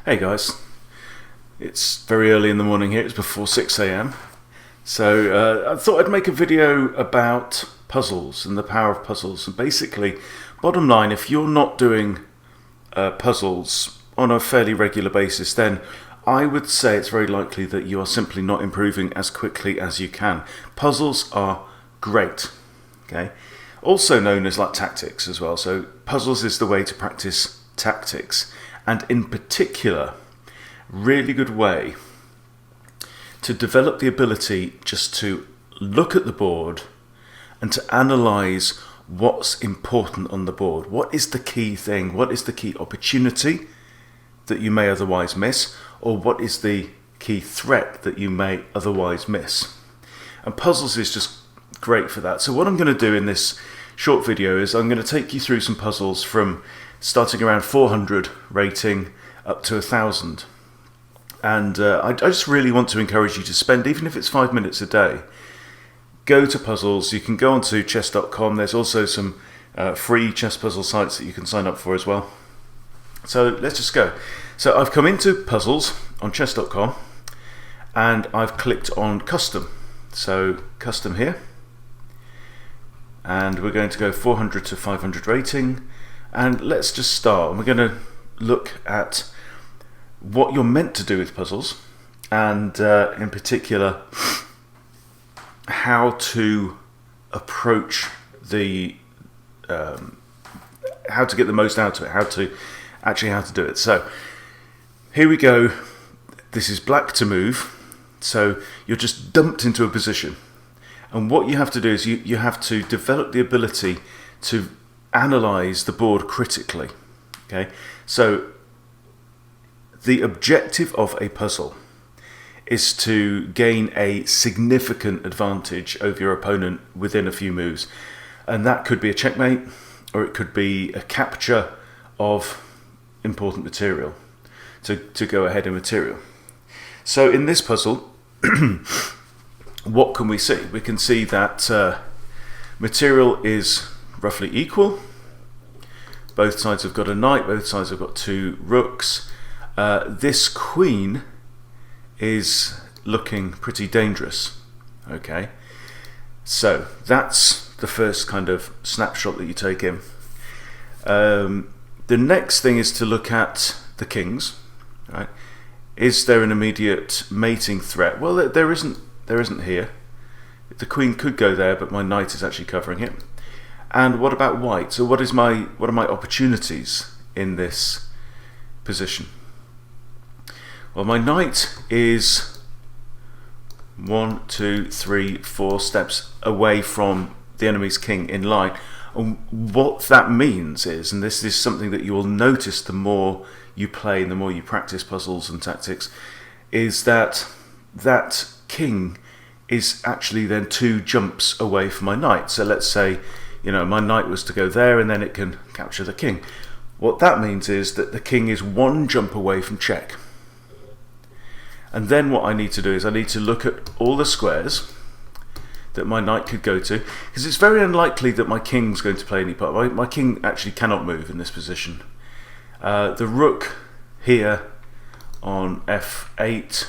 Hey guys, it's very early in the morning here, it's before 6 a.m. So I thought I'd make a video about puzzles and the power of puzzles. And basically, bottom line, if you're not doing puzzles on a fairly regular basis, then I would say it's very likely that you are simply not improving as quickly as you can. Puzzles are great, okay? Also known as like tactics as well. So puzzles is the way to practice tactics. And in particular, really good way to develop the ability just to look at the board and to analyze what's important on the board. What is the key thing? What is the key opportunity that you may otherwise miss? Or what is the key threat that you may otherwise miss? And puzzles is just great for that. So what I'm going to do in this short video is I'm going to take you through some puzzles from starting around 400 rating up to 1000. And I just really want to encourage you to spend, even if it's 5 minutes a day, go to puzzles. You can go onto chess.com. There's also some free chess puzzle sites that you can sign up for as well. So let's just go. So I've come into puzzles on chess.com and I've clicked on custom. So custom here. And we're going to go 400 to 500 rating. And let's just start. We're going to look at what you're meant to do with puzzles, and in particular, how to approach the, how to get the most out of it, how to do it. So here we go. This is black to move. So you're just dumped into a position. And what you have to do is you have to develop the ability to analyze the board critically. Okay, so the objective of a puzzle is to gain a significant advantage over your opponent within a few moves, and that could be a checkmate or it could be a capture of important material to go ahead in material. So in this puzzle, what can we see? We can see that material is roughly equal. Both sides have got a knight, both sides have got two rooks. This queen is looking pretty dangerous. Okay, so that's the first kind of snapshot that you take in. The next thing is to look at the kings. Right? Is there an immediate mating threat? Well, there isn't here. The queen could go there, but my knight is actually covering it. And what about white? So what are my opportunities in this position? Well, my knight is 1, 2, 3, 4 steps away from the enemy's king in line. And what that means is, and this is something that you will notice the more you play and the more you practice puzzles and tactics, is that that king is actually then 2 jumps away from my knight. So let's say, you know, my knight was to go there and then it can capture the king. What that means is that the king is 1 jump away from check. And then what I need to do is I need to look at all the squares that my knight could go to, because it's very unlikely that my king's going to play any part. My king actually cannot move in this position. The rook here on f8,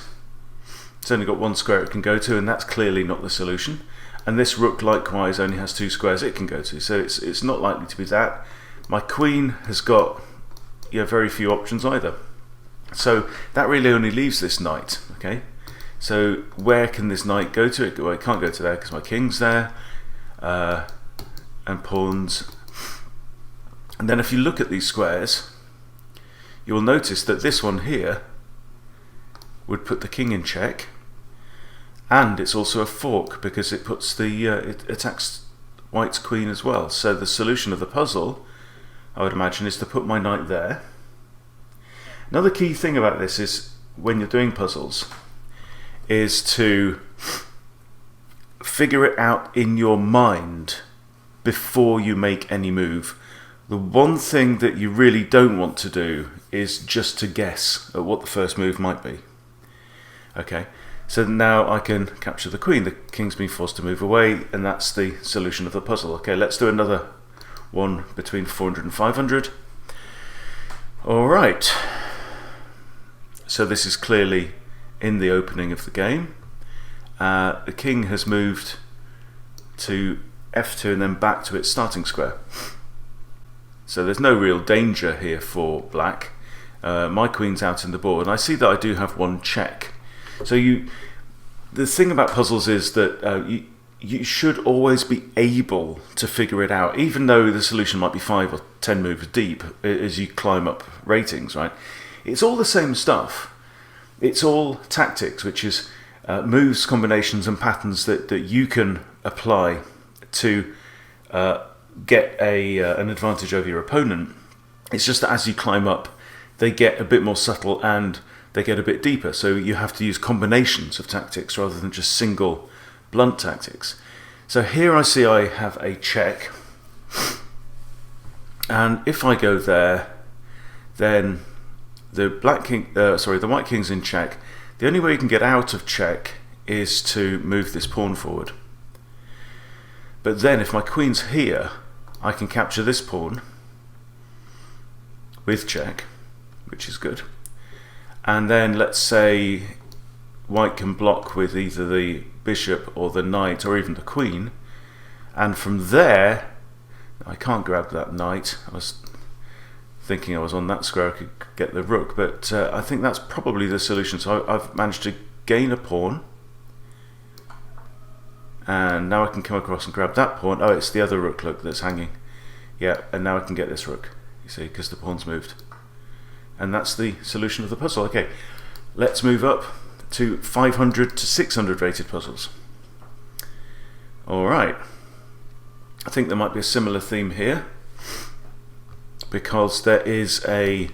it's only got 1 square it can go to, and that's clearly not the solution. And this rook likewise only has 2 squares it can go to, so it's not likely to be that. My queen has got very few options either. So that really only leaves this knight. Okay, so where can this knight go to? Well, it can't go to there because my king's there, and pawns. And then if you look at these squares, you will notice that this one here would put the king in check. And it's also a fork because it puts the it attacks white's queen as well. So the solution of the puzzle, I would imagine, is to put my knight there. Another key thing about this is when you're doing puzzles is to figure it out in your mind before you make any move. The one thing that you really don't want to do is just to guess at what the first move might be. Okay. So now I can capture the queen. The king's been forced to move away, and that's the solution of the puzzle. Okay, let's do another one between 400 and 500. All right. So this is clearly in the opening of the game. The king has moved to f2 and then back to its starting square. So there's no real danger here for black. My queen's out in the board, and I see that I do have one check. So the thing about puzzles is that you should always be able to figure it out, even though the solution might be 5 or 10 moves deep as you climb up ratings, right? It's all the same stuff. It's all tactics, which is moves, combinations and patterns that you can apply to get an advantage over your opponent. It's just that as you climb up, they get a bit more subtle and they get a bit deeper. So you have to use combinations of tactics rather than just single blunt tactics. So here I see I have a check, and if I go there, then the white king's in check. The only way you can get out of check is to move this pawn forward. But then if my queen's here, I can capture this pawn with check, which is good. And then let's say white can block with either the bishop or the knight or even the queen, and from there I can't grab that knight. I was thinking I was on that square, I could get the rook, but I think that's probably the solution. So I've managed to gain a pawn, and now I can come across and grab that pawn. Oh, it's the other rook, look, that's hanging. Yeah, and now I can get this rook, you see, because the pawn's moved. And that's the solution of the puzzle. Okay, let's move up to 500 to 600 rated puzzles. Alright, I think there might be a similar theme here, because there is a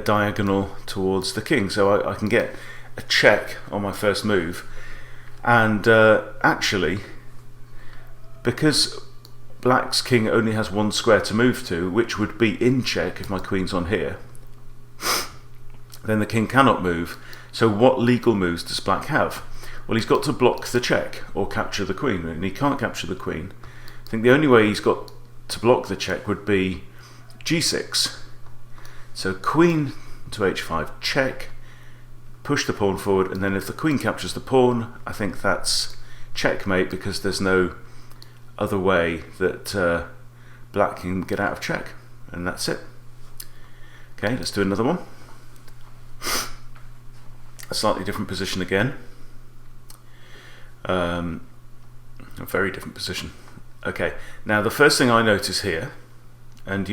diagonal towards the king, so I can get a check on my first move. And actually, because black's king only has one square to move to, which would be in check if my queen's on here, then the king cannot move. So what legal moves does black have? Well, he's got to block the check or capture the queen, and he can't capture the queen. I think the only way he's got to block the check would be g6. So queen to h5, check, push the pawn forward, and then if the queen captures the pawn, I think that's checkmate, because there's no other way that black can get out of check, and that's it. Okay, let's do another one. A slightly different position again. A very different position. Okay, now the first thing I notice here, and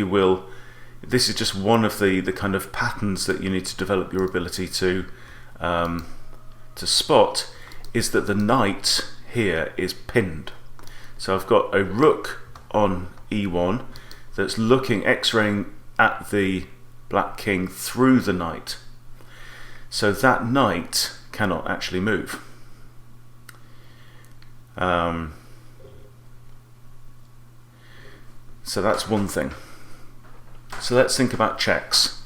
this is just one of the kind of patterns that you need to develop your ability to spot, is that the knight here is pinned. So I've got a rook on e1 that's looking, x-raying at the black king through the knight. So that knight cannot actually move. So that's one thing. So let's think about checks.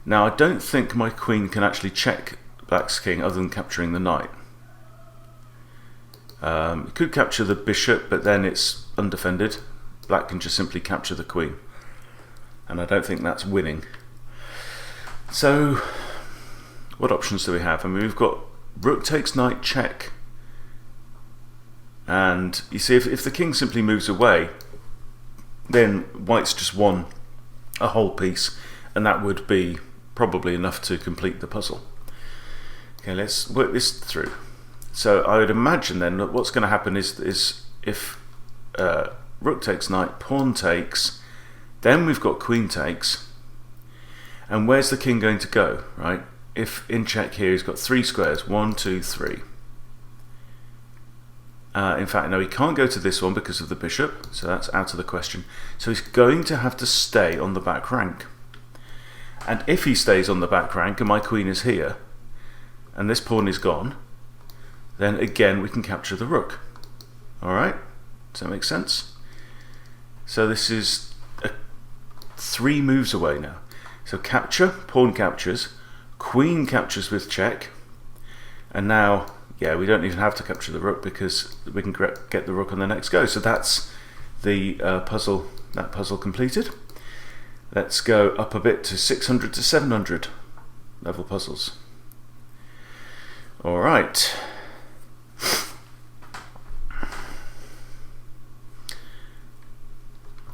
Now, I don't think my queen can actually check black's king other than capturing the knight. It could capture the bishop, but then it's undefended. Black can just simply capture the queen, and I don't think that's winning. So what options do we have? I mean, we've got rook takes knight check, and you see if the king simply moves away, then white's just won a whole piece, and that would be probably enough to complete the puzzle. Okay, let's work this through. So I would imagine then that what's going to happen is if rook takes knight, pawn takes, then we've got queen takes, and where's the king going to go, right? If in check here he's got 3 squares, 1, 2, 3. In fact, no, he can't go to this one because of the bishop, so that's out of the question. So he's going to have to stay on the back rank. And if he stays on the back rank and my queen is here, and this pawn is gone, then again we can capture the rook. Alright, does that make sense? So this is 3 moves away now. So capture, pawn captures, queen captures with check, and now, yeah, we don't even have to capture the rook because we can get the rook on the next go. So that's the puzzle completed. Let's go up a bit to 600 to 700 level puzzles. All right.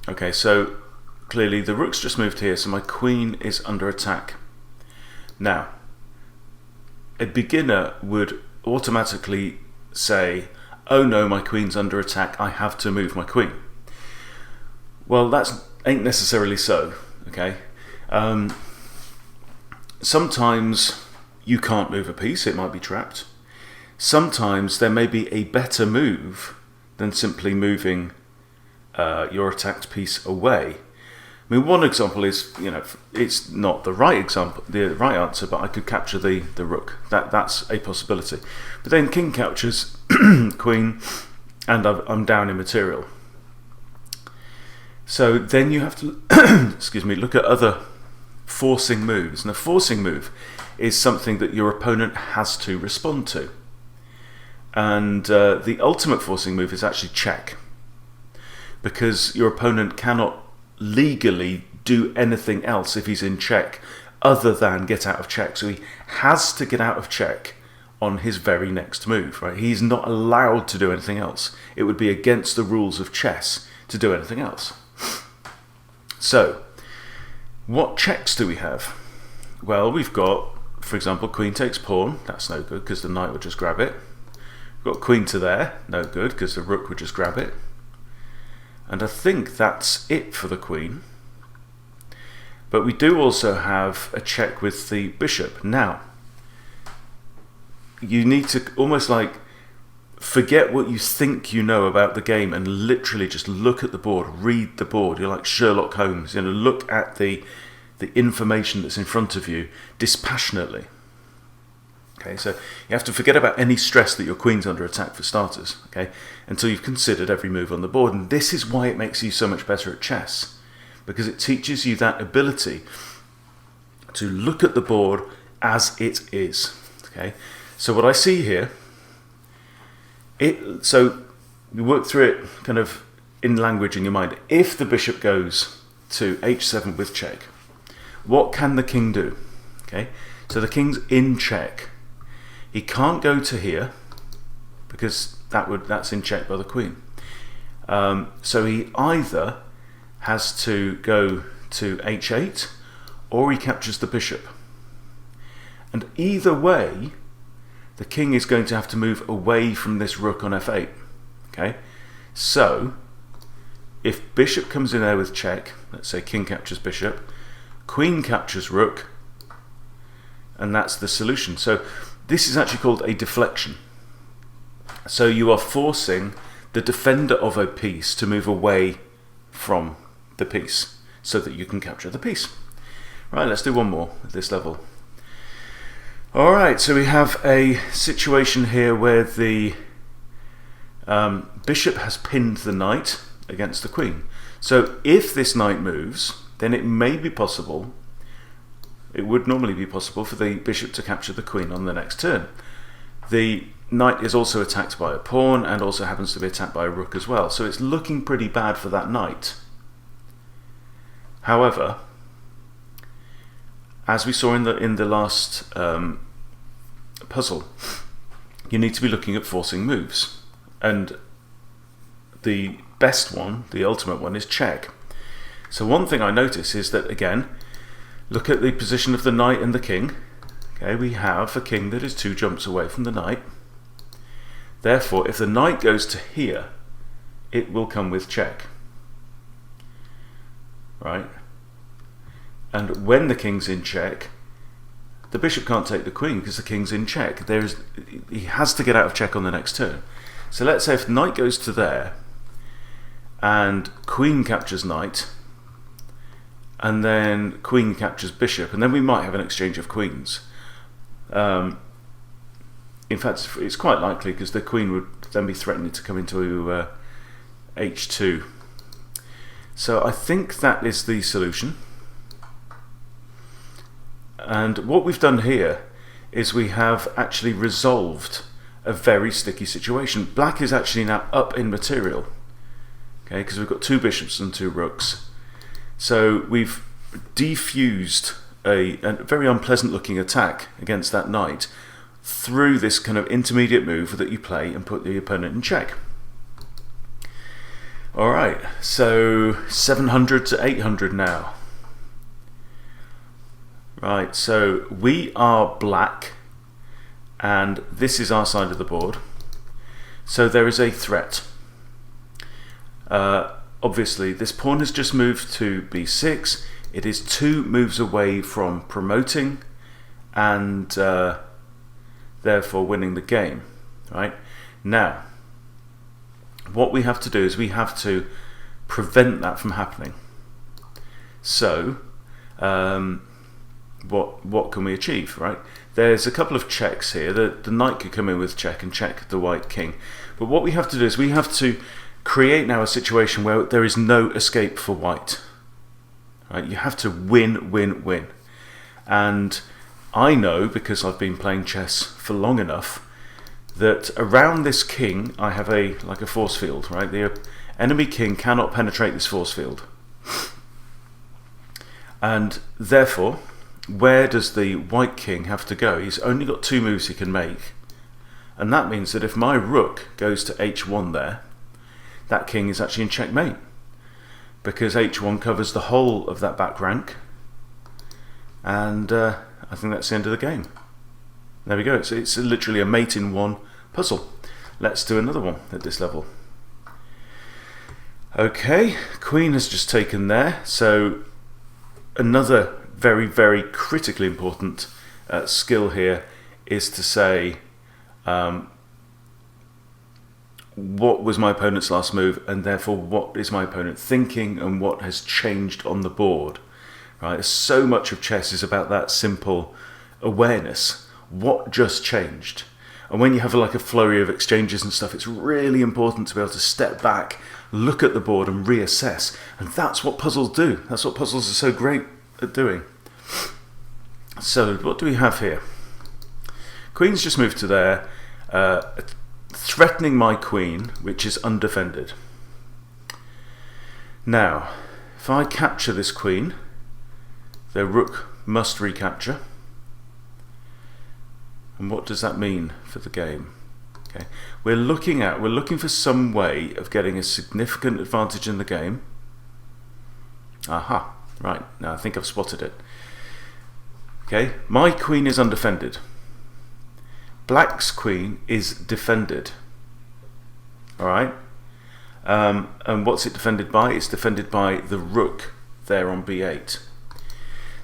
Okay, so clearly the rook's just moved here, so my queen is under attack. Now, a beginner would automatically say, oh no, my queen's under attack, I have to move my queen. Well, that ain't necessarily so, okay? Sometimes you can't move a piece, it might be trapped. Sometimes there may be a better move than simply moving your attacked piece away. I mean, one example is, it's not the right example, the right answer, but I could capture the rook. That's a possibility. But then king captures queen, and I'm down in material. So then you have to, excuse me, look at other forcing moves. And a forcing move is something that your opponent has to respond to. And the ultimate forcing move is actually check, because your opponent cannot legally do anything else if he's in check other than get out of check. So he has to get out of check on his very next move, right? He's not allowed to do anything else. It would be against the rules of chess to do anything else. So, what checks do we have? Well, we've got, for example, queen takes pawn. That's no good because the knight would just grab it. We've got queen to there. No good because the rook would just grab it. And I think that's it for the queen. But we do also have a check with the bishop. Now, you need to almost like forget what you think you know about the game and literally just look at the board, read the board. You're like Sherlock Holmes, look at the information that's in front of you dispassionately. Okay, so you have to forget about any stress that your queen's under attack for starters, okay, until you've considered every move on the board. And this is why it makes you so much better at chess, because it teaches you that ability to look at the board as it is. Okay, so what I see here, so you work through it kind of in language in your mind. If the bishop goes to h7 with check, what can the king do? Okay, so the king's in check. He can't go to here because that's in check by the queen. So he either has to go to h8 or he captures the bishop. And either way, the king is going to have to move away from this rook on f8. Okay, so if bishop comes in there with check, let's say king captures bishop, queen captures rook, and that's the solution. So this is actually called a deflection. So you are forcing the defender of a piece to move away from the piece so that you can capture the piece. Right, let's do one more at this level. Alright, so we have a situation here where the bishop has pinned the knight against the queen. So if this knight moves, then it may be possible, it would normally be possible for the bishop to capture the queen on the next turn. The knight is also attacked by a pawn and also happens to be attacked by a rook as well. So it's looking pretty bad for that knight. However, as we saw in the last puzzle, you need to be looking at forcing moves. And the best one, the ultimate one, is check. So one thing I notice is that, again, look at the position of the knight and the king. Okay, we have a king that is 2 jumps away from the knight. Therefore, if the knight goes to here, it will come with check. Right? And when the king's in check, the bishop can't take the queen because the king's in check. He has to get out of check on the next turn. So let's say if knight goes to there, and queen captures knight, and then queen captures bishop, and then we might have an exchange of queens. In fact, it's quite likely because the queen would then be threatening to come into h2. So I think that is the solution. And what we've done here is we have actually resolved a very sticky situation. Black is actually now up in material, okay, because we've got 2 bishops and 2 rooks. So we've defused a very unpleasant looking attack against that knight through this kind of intermediate move that you play and put the opponent in check. Alright, so 700 to 800 now. Right, so we are black, and this is our side of the board. So there is a threat. Obviously, this pawn has just moved to b6. It is 2 moves away from promoting and therefore winning the game. Right? Now, what we have to do is we have to prevent that from happening. So, what can we achieve, right? There's a couple of checks here. The knight could come in with check and check the white king. But what we have to do is we have to create now a situation where there is no escape for white. Right? You have to win, win, win. And I know, because I've been playing chess for long enough, that around this king I have like a force field, right? The enemy king cannot penetrate this force field. And therefore, where does the white king have to go? He's only got 2 moves he can make. And that means that if my rook goes to h1 there, that king is actually in checkmate, because h1 covers the whole of that back rank, and I think that's the end of the game. There we go. It's literally a mate in 1 puzzle. Let's do another one at this level. Okay, queen has just taken there, so another very, very critically important skill here is to say what was my opponent's last move, and therefore what is my opponent thinking and what has changed on the board. Right? So much of chess is about that simple awareness. What just changed? And when you have like a flurry of exchanges and stuff, it's really important to be able to step back, look at the board and reassess. And that's what puzzles do. That's what puzzles are so great at doing. So what do we have here? Queen's just moved to there, threatening my queen, which is undefended. Now, if I capture this queen, the rook must recapture. And what does that mean for the game? Okay, we're looking for some way of getting a significant advantage in the game. Aha, right, now I think I've spotted it. Okay, my queen is undefended. Black's queen is defended. Alright, and what's it defended by? It's defended by the rook there on b8.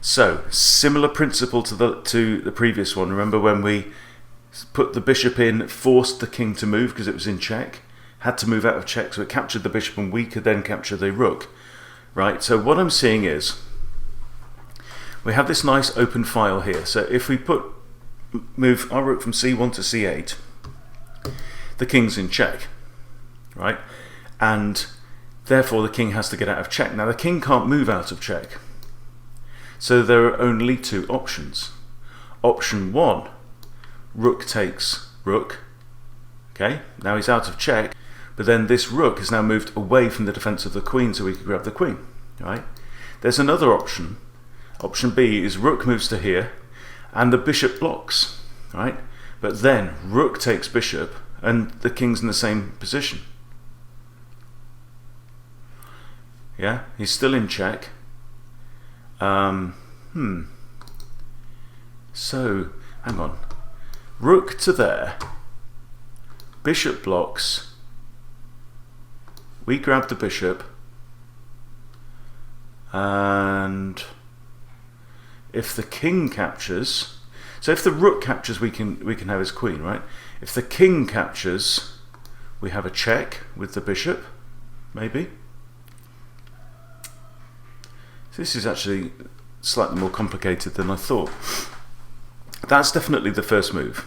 So, similar principle to the previous one. Remember when we put the bishop in, forced the king to move because it was in check, had to move out of check, so it captured the bishop and we could then capture the rook. Right, so what I'm seeing is we have this nice open file here. So if we move our rook from c1 to c8, the king's in check, right? And therefore the king has to get out of check. Now the king can't move out of check. So there are only 2 options. Option 1, rook takes rook. Okay, now he's out of check, but then this rook has now moved away from the defense of the queen so we can grab the queen, right? There's another option. Option B is rook moves to here and the bishop blocks, right? But then rook takes bishop and the king's in the same position. Yeah, he's still in check. So, hang on. Rook to there. Bishop blocks. We grab the bishop. And if the king captures, so if the rook captures, we can have his queen, right? If the king captures, we have a check with the bishop, maybe. This is actually slightly more complicated than I thought. That's definitely the first move.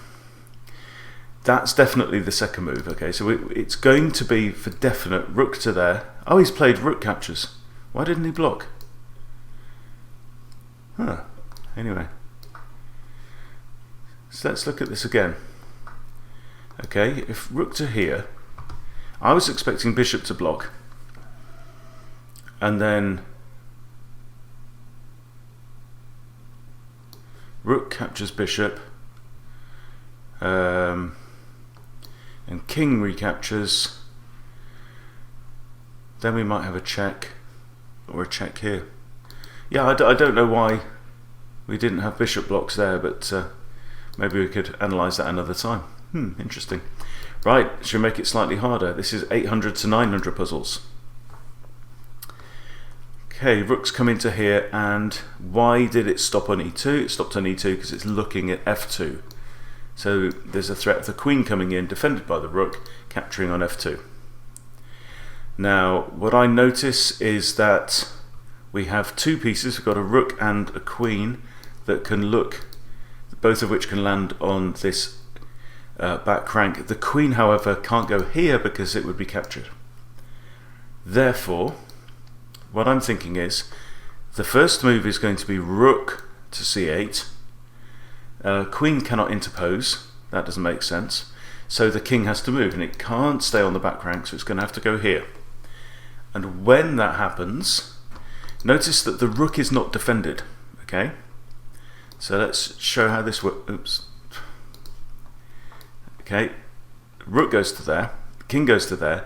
That's definitely the second move. Okay, so it's going to be for definite rook to there. Oh, he's played rook captures. Why didn't he block? Huh. Anyway. So let's look at this again. Okay, if rook to here, I was expecting bishop to block. And then captures bishop, and king recaptures, then we might have a check, or a check here. Yeah, I don't know why we didn't have bishop blocks there, but maybe we could analyse that another time. Interesting. Right, should we make it slightly harder? This is 800 to 900 puzzles. Okay, rook's come into here, and why did it stop on e2? It stopped on e2 because it's looking at f2. So there's a threat of the queen coming in, defended by the rook, capturing on f2. Now, what I notice is that we have two pieces. We've got a rook and a queen that can look, both of which can land on this back rank. The queen, however, can't go here because it would be captured. Therefore, what I'm thinking is, the first move is going to be rook to c8. Queen cannot interpose. That doesn't make sense. So the king has to move, and it can't stay on the back rank, so it's going to have to go here. And when that happens, notice that the rook is not defended. Okay? So let's show how this works. Oops. Okay, rook goes to there, king goes to there,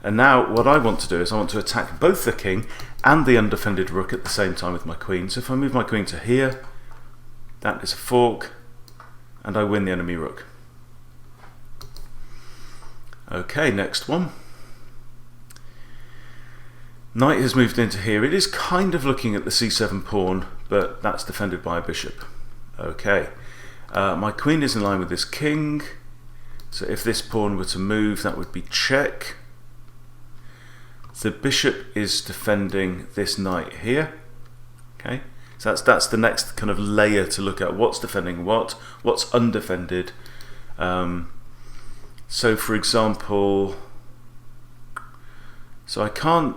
and now what I want to do is I want to attack both the king and the undefended rook at the same time with my queen. So if I move my queen to here, that is a fork, and I win the enemy rook. Okay, next one. Knight has moved into here. It is kind of looking at the c7 pawn, but that's defended by a bishop. Okay, my queen is in line with this king. So if this pawn were to move, that would be check. The bishop is defending this knight here. Okay, so that's the next kind of layer to look at. What's defending what's undefended. So for example, so I can't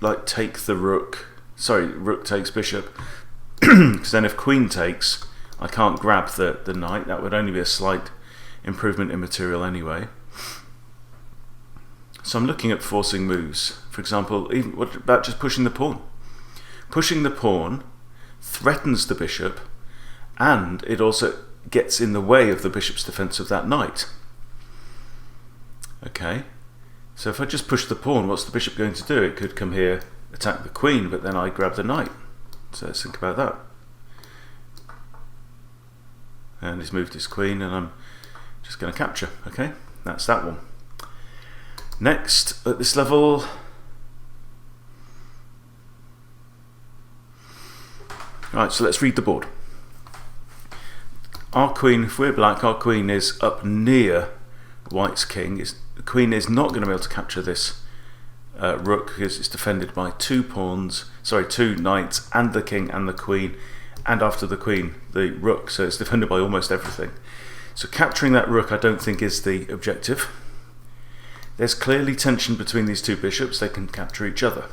like take the rook. Sorry, rook takes bishop. Because then if queen takes, I can't grab the knight. That would only be a slight improvement in material anyway. So I'm looking at forcing moves. For example, even what about just pushing the pawn? Pushing the pawn threatens the bishop, and it also gets in the way of the bishop's defense of that knight. Okay, so if I just push the pawn, what's the bishop going to do? It could come here, attack the queen, but then I grab the knight. So let's think about that. And he's moved his queen, and I'm just going to capture. Okay, that's that one. Next, at this level, right, so let's read the board. Our queen, if we're black, our queen is up near white's king. The queen is not going to be able to capture this rook because it's defended by two knights, and the king and the queen, and after the queen, the rook, so it's defended by almost everything. So capturing that rook I don't think is the objective. There's clearly tension between these two bishops. They can capture each other.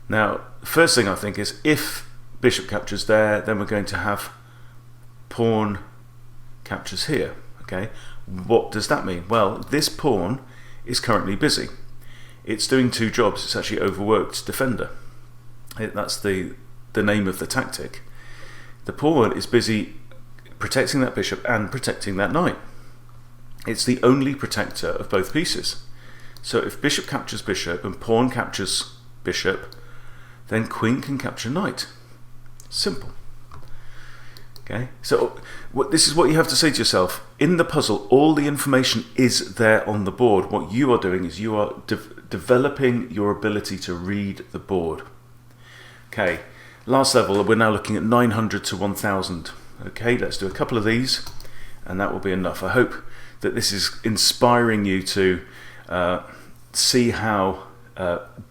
Now, the first thing I think is if bishop captures there, then we're going to have pawn captures here. Okay, what does that mean? Well, this pawn is currently busy. It's doing two jobs. It's actually overworked defender. That's the name of the tactic. The pawn is busy protecting that bishop and protecting that knight. It's the only protector of both pieces. So if bishop captures bishop and pawn captures bishop, then queen can capture knight. Simple. Okay, so this is what you have to say to yourself. In the puzzle, all the information is there on the board. What you are doing is you are developing your ability to read the board. Okay, last level, we're now looking at 900 to 1000. Okay, let's do a couple of these, and that will be enough. I hope that this is inspiring you to see how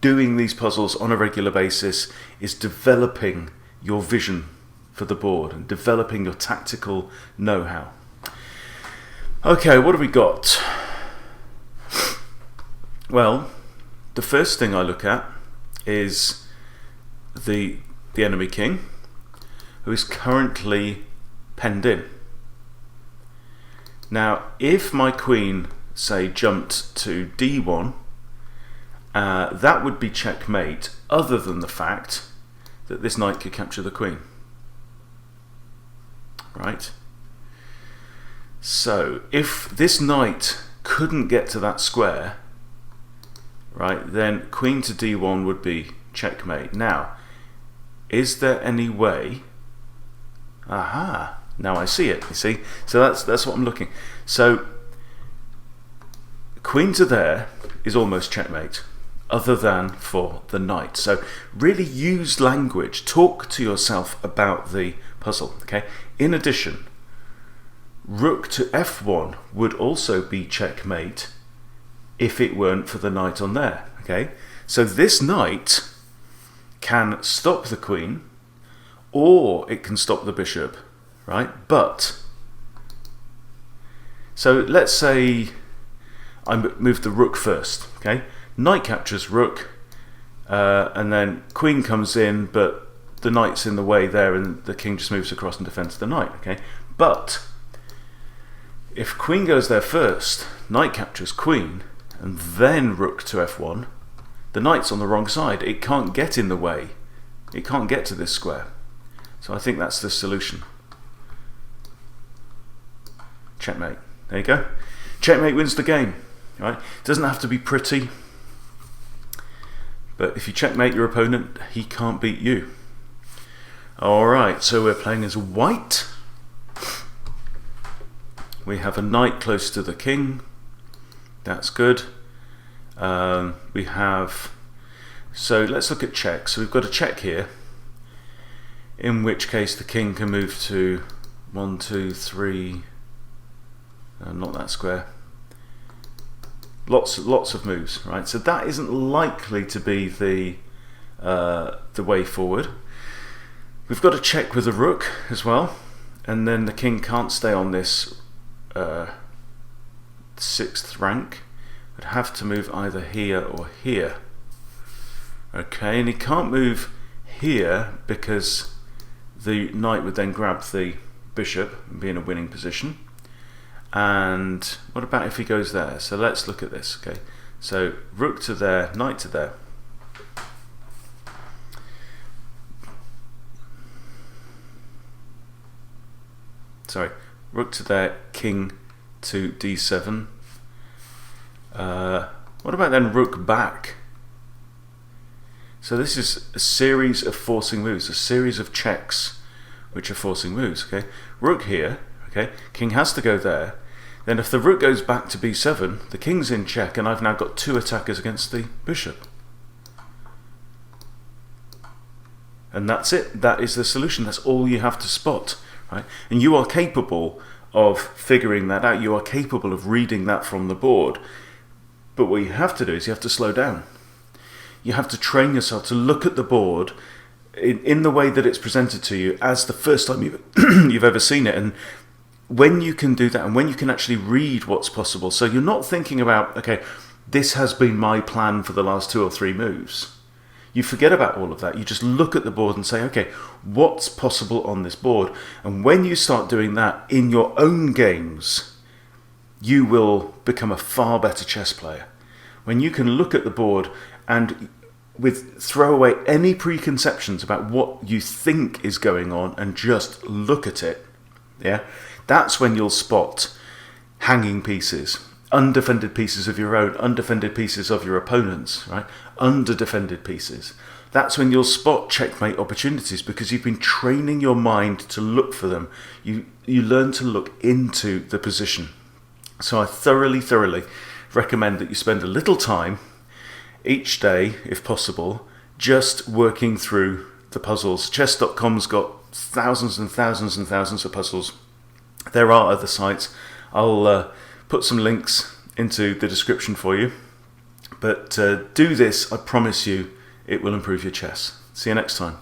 doing these puzzles on a regular basis is developing your vision for the board and developing your tactical know-how. Okay, what have we got? Well, the first thing I look at is the enemy king, who is currently penned in. Now, if my queen, say, jumped to d1, that would be checkmate, other than the fact that this knight could capture the queen. right? So if this knight couldn't get to that square, right, then queen to d1 would be checkmate. Now, is there any way? Aha! Now I see it. You see, so that's what I'm looking. So queen to there is almost checkmate, other than for the knight. So really use language. Talk to yourself about the puzzle. Okay. In addition, rook to f1 would also be checkmate if it weren't for the knight on there. Okay. So this knight can stop the queen, or it can stop the bishop, right? But so let's say I move the rook first. Okay. Knight captures rook, and then queen comes in, but the knight's in the way there, and the king just moves across and defends the knight. Okay, but if queen goes there first, knight captures queen, and then rook to f1, the knight's on the wrong side. It can't get in the way. It can't get to this square. So I think that's the solution. Checkmate. There you go. Checkmate wins the game. Right? It doesn't have to be pretty. But if you checkmate your opponent, he can't beat you. Alright, so we're playing as white. We have a knight close to the king. That's good. We have... So let's look at check. So we've got a check here, in which case the king can move to 1, 2, 3... not that square. Lots of moves, right? So that isn't likely to be the way forward. We've got a check with a rook as well, and then the king can't stay on this 6th rank. Would have to move either here or here. Okay, and he can't move here because the knight would then grab the bishop and be in a winning position. And what about if he goes there? So let's look at this. Okay, so rook to there, knight to there. Sorry, rook to there, king to d7. What about then rook back? So this is a series of forcing moves, a series of checks which are forcing moves. Okay, rook here. Okay, king has to go there. Then if the rook goes back to b7, the king's in check, and I've now got 2 attackers against the bishop. And that's it. That is the solution. That's all you have to spot, right? And you are capable of figuring that out. You are capable of reading that from the board. But what you have to do is you have to slow down. You have to train yourself to look at the board in the way that it's presented to you as the first time you've ever seen it. And when you can do that, and when you can actually read what's possible, so you're not thinking about, okay, this has been my plan for the last 2 or 3 moves. You forget about all of that. You just look at the board and say, okay, what's possible on this board? And when you start doing that in your own games, you will become a far better chess player. When you can look at the board and throw away any preconceptions about what you think is going on and just look at it, yeah, that's when you'll spot hanging pieces, undefended pieces of your own, undefended pieces of your opponents, right? Underdefended pieces. That's when you'll spot checkmate opportunities, because you've been training your mind to look for them. You learn to look into the position. So I thoroughly recommend that you spend a little time each day, if possible, just working through the puzzles. Chess.com's got thousands and thousands and thousands of puzzles. There are other sites. I'll put some links into the description for you. But do this, I promise you, it will improve your chess. See you next time.